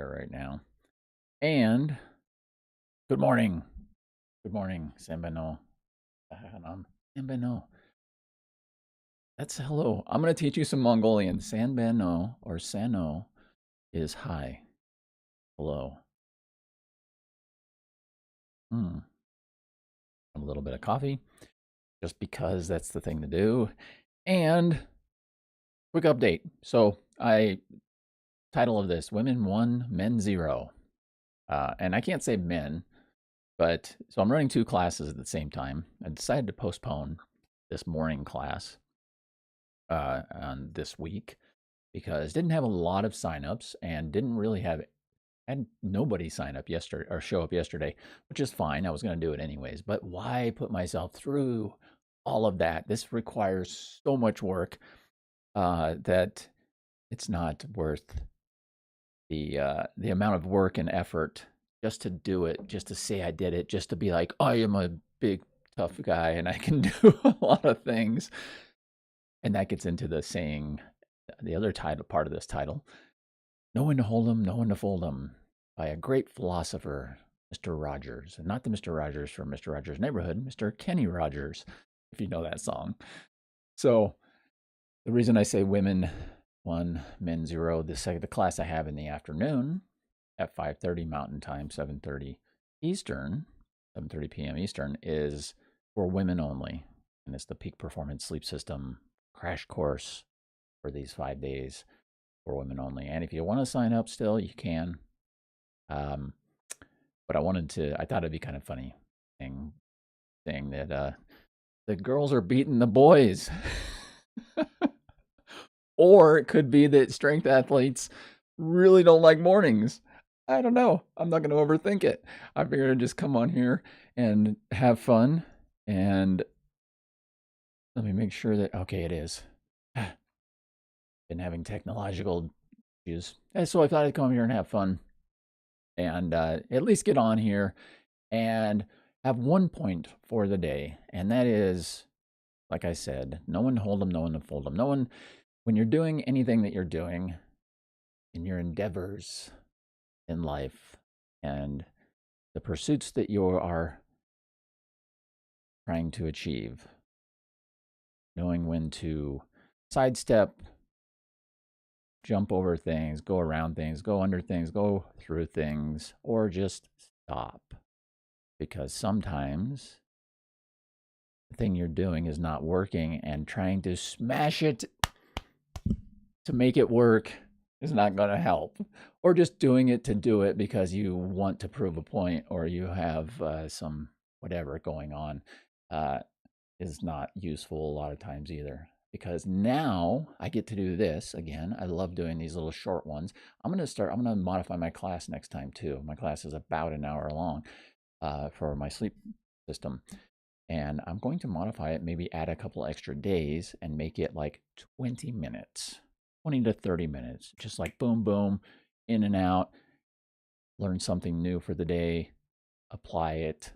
there right now. And good morning. Good morning, Sambeno. Sambeno. That's hello. I'm going to teach you some Mongolian. Sanbeno or Sano is hi. Hello. Hmm. A little bit of coffee just because that's the thing to do. And quick update. So, title of this Women 1, Men 0. And I can't say men, but so I'm running two classes at the same time. I decided to postpone this morning class on this week because didn't have a lot of signups and didn't really have had nobody sign up yesterday or show up yesterday, which is fine. I was going to do it anyways, but why put myself through all of that? This requires so much work that it's not worth the amount of work and effort just to do it, just to say I did it, just to be like, I am a big tough guy and I can do a lot of things. And that gets into the saying, the other title part of this title, "Know when to hold 'em, know when to fold 'em," by a great philosopher, Mr. Rogers, and not the Mr. Rogers from Mr. Rogers' Neighborhood, Mr. Kenny Rogers, if you know that song. So the reason I say women 1, men 0, the class I have in the afternoon at 5:30 Mountain Time, 7:30 Eastern, 7:30 p.m. Eastern, is for women only, and it's the Peak Performance Sleep System crash course for these 5 days for women only. And if you want to sign up still, you can. Um, but I thought it'd be kind of funny saying that the girls are beating the boys. Or it could be that strength athletes really don't like mornings. I don't know. I'm not going to overthink it. I figured I'd just come on here and have fun. And let me make sure that, okay, it is. Been having technological issues. And so I thought I'd come here and have fun and at least get on here and have one point for the day. And that is, like I said, no one to hold them, no one to fold them. No one, when you're doing anything that you're doing in your endeavors in life and the pursuits that you are trying to achieve, knowing when to sidestep, jump over things, go around things, go under things, go through things, or just stop. Because sometimes the thing you're doing is not working and trying to smash it to make it work is not going to help. Or just doing it to do it because you want to prove a point or you have some whatever going on uh, is not useful a lot of times either. Because now I get to do this again. I love doing these little short ones. I'm going to modify my class next time too. My class is about an hour long for my sleep system. And I'm going to modify it, maybe add a couple extra days and make it like 20 minutes, 20 to 30 minutes, just like boom, boom, in and out, learn something new for the day, apply it.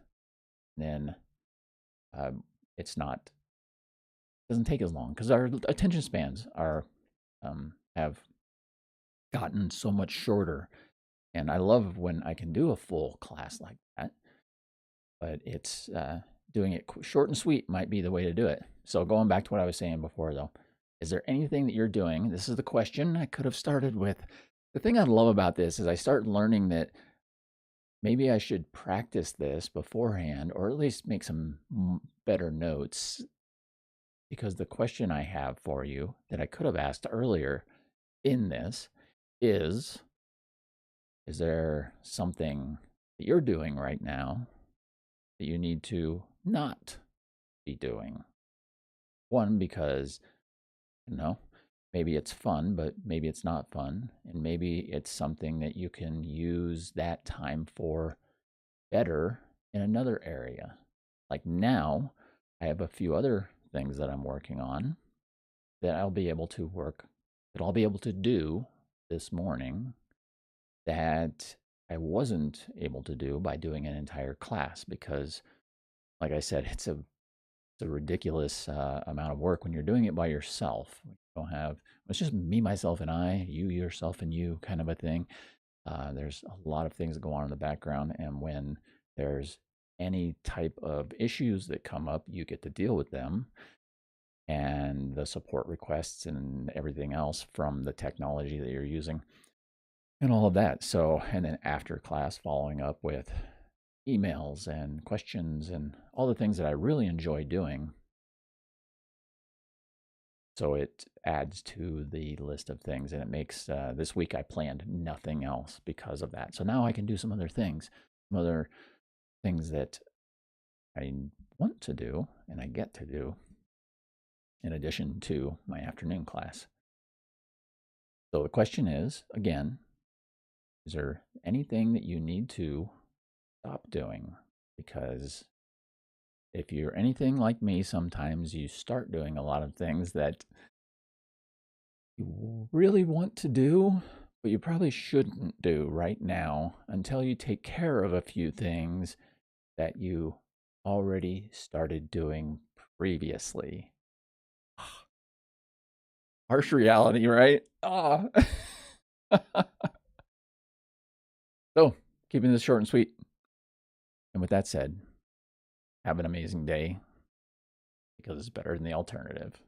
Then uh, it's not, doesn't take as long because our attention spans have gotten so much shorter. And I love when I can do a full class like that, but it's doing it short and sweet might be the way to do it. So going back to what I was saying before, though, is there anything that you're doing? This is the question I could have started with. The thing I love about this is I start learning that maybe I should practice this beforehand, or at least make some better notes. Because the question I have for you that I could have asked earlier in this is there something that you're doing right now that you need to not be doing? One, because, you know, maybe it's fun, but maybe it's not fun. And maybe it's something that you can use that time for better in another area. Like now, I have a few other things that I'm working on that I'll be able to do this morning that I wasn't able to do by doing an entire class because, like I said, it's a ridiculous amount of work when you're doing it by yourself. You don't have, it's just me, myself, and I, you, yourself, and you kind of a thing. There's a lot of things that go on in the background, and when there's any type of issues that come up, you get to deal with them and the support requests and everything else from the technology that you're using and all of that. So, and then after class, following up with emails and questions and all the things that I really enjoy doing. So it adds to the list of things, and it makes this week I planned nothing else because of that. So now I can do some other things, some other things that I want to do and I get to do in addition to my afternoon class. So the question is, again, is there anything that you need to stop doing? Because if you're anything like me, sometimes you start doing a lot of things that you really want to do, but you probably shouldn't do right now until you take care of a few things that you already started doing previously. Harsh reality, right? Ah. So, keeping this short and sweet. And with that said, have an amazing day because it's better than the alternative.